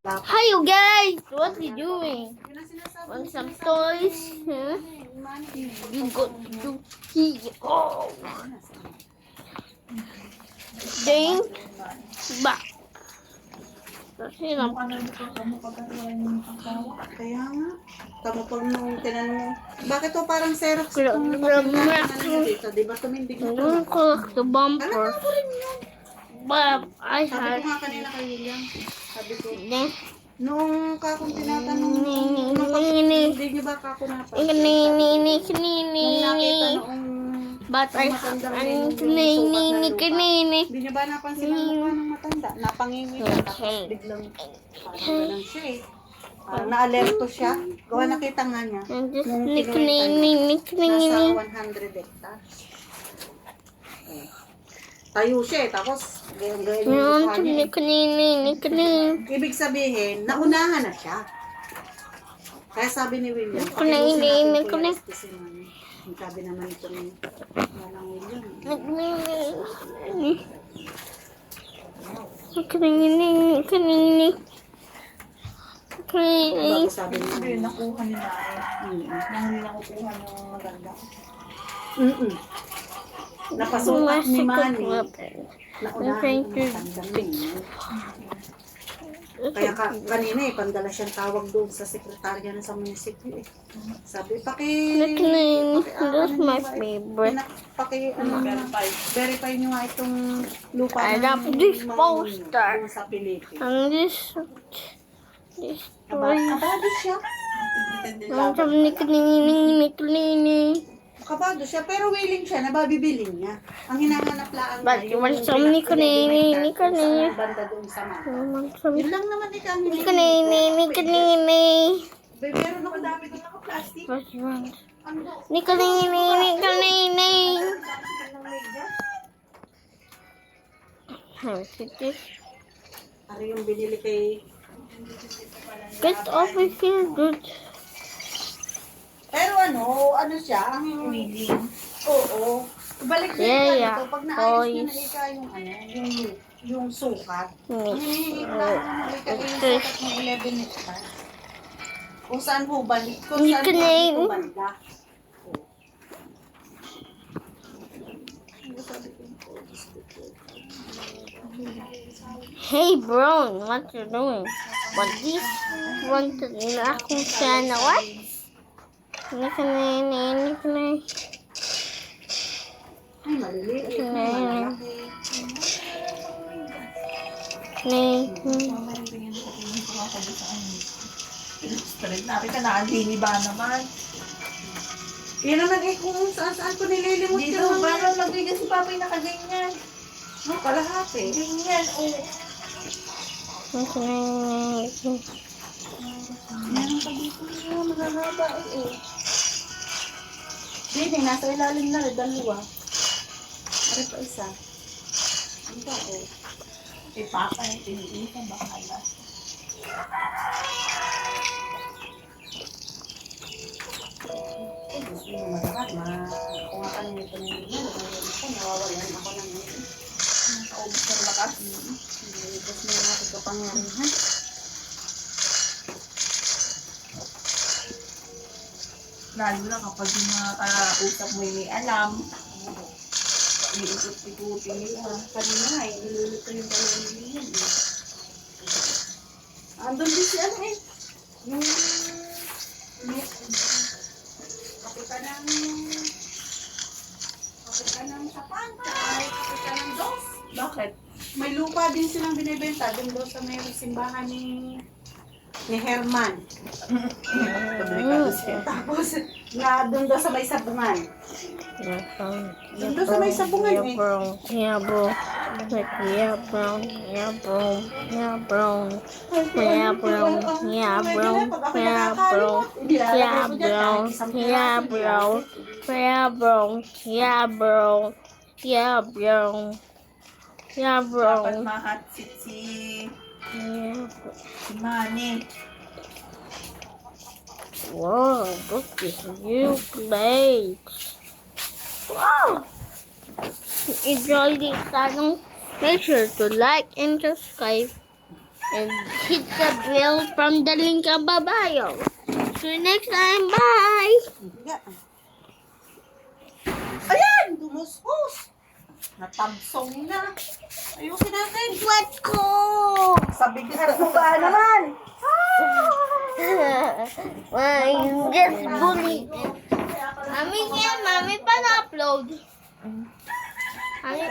Hi you guys! What you doing? Want some toys? Huh? You got to do here. Oh! Ding! Back! Kasi lang. Kaya nga. Tama pag nung tinanong mo, bakit to parang Xerox Kaya, itong papel dito? Di ba tumindig na to? I collect the bumper. Alam ko rin yun. But I Sabi ko had... nga kanina kay William. Sabi ko, Then, nung kakong tinatanong hindi niyo ba kako napansin? kanini. Nung nakita noong But I kanini. Hindi niyo ba napansin ang mukha ng matanda? Napangingi siya, tapos biglang parang ganun siya eh. Parang na-alerto siya. Gawa nakita nga niya. And just Nung nickname. nasa 100 hectares. Eh, tayo siya eh, tapos gayang-gayang yung mukha niya eh. Nickname. Ibig sabihin, naunahan na siya. Kaya sabi ni William, Nickname. Ang sabi naman ito ni Malang William. Nickname. Bago sabi niya. Hindi, nakuha ni Nare. Nang hindi nakukuha ng maganda. Napasukat ni Manny. Naunahan ang matandang. Kaya kanina eh, pandala siyang tawag doon sa sekretarya na sa munisipyo eh. Sabi, Nickname. That's my favorite. Verify nyo nga itong lupa I ng love this mga poster. doon sa Pilipinas. And this toy. Kabado siya. And some nickname. Kabado siya, pero willing siya na babibilin niya. Ang hinahanap lang But niya, you want some nickname. sa banda doon sa mata. Yun lang naman ito ang Nickname. Pero nakadami doon naka-plastic. What you want? Ano doon? Nickname. Ano yung binili kay... Get over here, dude. Pero ano siya, ang... Oo. Balik niya Yeah. ito. Pag naayos niya Toys. na ika yung sukat. Hmm. Hinihingi lang na ika yung sukat ng 11 hectares. Kung saan ho balik. Kung saan Nickname. ho banda. Hey, bro, what you doing? What this? Want to na akong sana what? Nickname. Ay, maliliit. Nickname. Nabi ka na, hindi ba naman? Yan naman eh kung saan ko nililimot Dito, yung mga... parang nagbigay si Papa yung nakaganyan. No, kalahati. Ganyan, oh. Nickname. Meron pa dito na magahaba eh. Dito, nasa ilalim na rin, dalawa. Ano pa isa? Ano ba eh? Si Papa yung pinili ka, bahala. Gusto mo malakas, kung nga kanina ito na yun, ako, nawawalan ako ng Nakaubos ng lakas. Gusto mo natin kapangyarihan. Lalo na kapag yung mga kausap mo yung may alam. Iikot-ikuti nila. Kanina nga, niluluto yung dalawang million. Andun din si ano eh. Yung... Kapita ng sapan, kapita ng dos. Bakit? May lupa din silang binibenta doon sa may simbahan ni Herman. Publikado siya. Tapos, na doon sa may sabungan. Doon sa may sabungan eh. Yeah, bro. Yeah, bro. Dapat mahatsit si Manny. Wow, look at you place. Wow! Enjoy this channel. Make sure to like and subscribe. and hit the bell from the link above bio. See you next time. Bye. Ayan! Dumuspos! Natabsong na. Ayusin natin. Let's go. Sa bigat mo ba naman? Why you just bully? Mami pa na-upload. Mami,